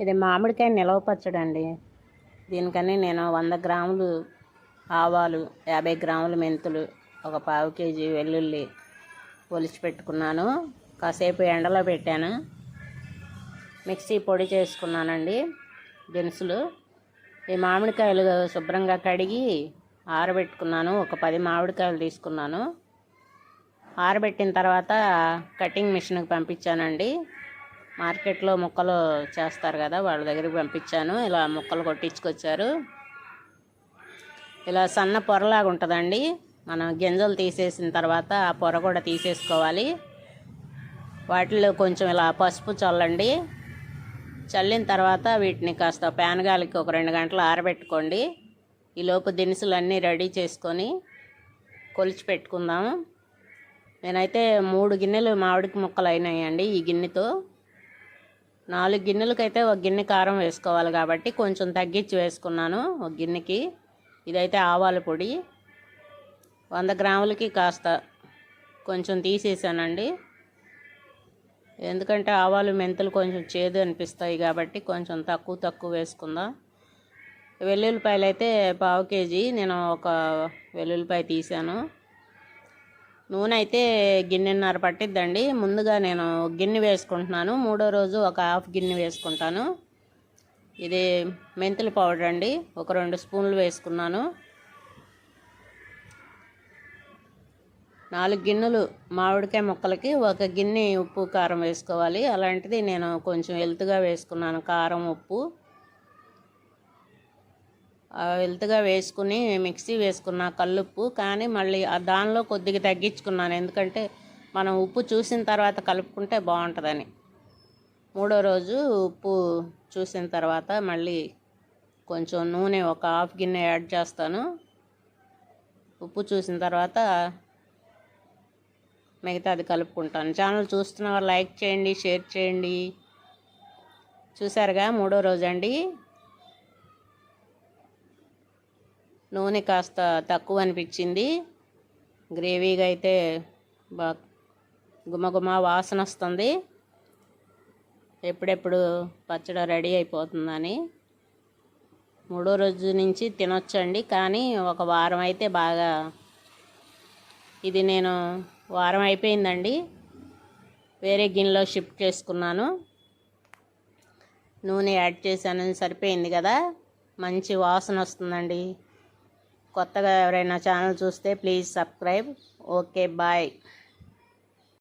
ఇది మామిడికాయ నిలవ పచ్చడి అండి. దీనికని నేను 100 గ్రాములు ఆవాలు, 50 గ్రాములు మెంతులు, ఒక పావు కేజీ వెల్లుల్లి ఒలిచి పెట్టుకున్నాను. కాసేపు ఎండలో పెట్టాను. మిక్సీ పొడి చేసుకున్నానండి దినుసులు. ఈ మామిడికాయలు శుభ్రంగా కడిగి ఆరబెట్టుకున్నాను. ఒక 10 మామిడికాయలు తీసుకున్నాను. ఆరబెట్టిన తర్వాత కటింగ్ మిషన్కి పంపించానండి. మార్కెట్లో ముక్కలు చేస్తారు కదా, వాళ్ళ దగ్గరికి పంపించాను. ఇలా ముక్కలు కొట్టించుకొచ్చారు. ఇలా సన్న పొరలాగా ఉంటుందండి. మనం గింజలు తీసేసిన తర్వాత ఆ పొర కూడా తీసేసుకోవాలి. వాటిలో కొంచెం ఇలా పసుపు చల్లండి. చల్లిన తర్వాత వీటిని కాస్త ప్యాన్ గాలికి ఒక 2 గంటలు ఆరబెట్టుకోండి. ఈలోపు దినుసులన్నీ రెడీ చేసుకొని కొలిచి పెట్టుకుందాము. నేనైతే 3 గిన్నెలు మామిడికి ముక్కలు అయినాయండి ఈ గిన్నెతో. 4 గిన్నెలకైతే ఒక గిన్నె కారం వేసుకోవాలి కాబట్టి కొంచెం తగ్గించి వేసుకున్నాను ఒక గిన్నెకి. ఇదైతే ఆవాల పొడి 100 గ్రాములకి కాస్త కొంచెం తీసేసానండి. ఎందుకంటే ఆవాలు మెంతులు కొంచెం చేదు అనిపిస్తాయి కాబట్టి కొంచెం తక్కువ వేసుకుందాం. వెల్లుల్లిపాయలు అయితే పావు కేజీ, నేను ఒక వెల్లుల్లిపాయ తీసాను. నూనె అయితే గిన్నెన్నర పట్టిద్దండి. ముందుగా నేను గిన్నె వేసుకుంటున్నాను. 3వ రోజు ఒక హాఫ్ గిన్నె వేసుకుంటాను. ఇది మెంతుల పౌడర్ అండి, ఒక 2 స్పూన్లు వేసుకున్నాను. 4 గిన్నెలు మామిడికాయ ముక్కలకి ఒక గిన్నె ఉప్పు కారం వేసుకోవాలి. అలాంటిది నేను కొంచెం ఎలుతుగా వేసుకున్నాను కారం ఉప్పు. వెల్తుగా వేసుకుని మిక్సీ వేసుకున్న కల్లుప్పు, కానీ మళ్ళీ దానిలో కొద్దిగా తగ్గించుకున్నాను. ఎందుకంటే మనం ఉప్పు చూసిన తర్వాత కలుపుకుంటే బాగుంటుందని. 3వ రోజు ఉప్పు చూసిన తర్వాత మళ్ళీ కొంచెం నూనె ఒక హాఫ్ గిన్నె యాడ్ చేస్తాను. ఉప్పు చూసిన తర్వాత మిగతాది కలుపుకుంటాను. ఛానల్ చూస్తున్న వాళ్ళు లైక్ చేయండి, షేర్ చేయండి. చూసారుగా 3వ రోజు అండి. నూనె కాస్త తక్కువ అనిపించింది. గ్రేవీగా అయితే బాగా గుమగుమ వాసన వస్తుంది. ఎప్పుడెప్పుడు పచ్చడి రెడీ అయిపోతుందని. 3వ రోజు నుంచి తినొచ్చండి, కానీ ఒక వారం అయితే బాగా. ఇది నేను వారం అయిపోయిందండి. వేరే గిన్నెలో షిఫ్ట్ చేసుకున్నాను. నూనె యాడ్ చేశాను, సరిపోయింది కదా. మంచి వాసన వస్తుందండి. కొత్తగా ఎవరైనా ఛానల్ చూస్తే ప్లీజ్ సబ్స్క్రైబ్. Okay, bye.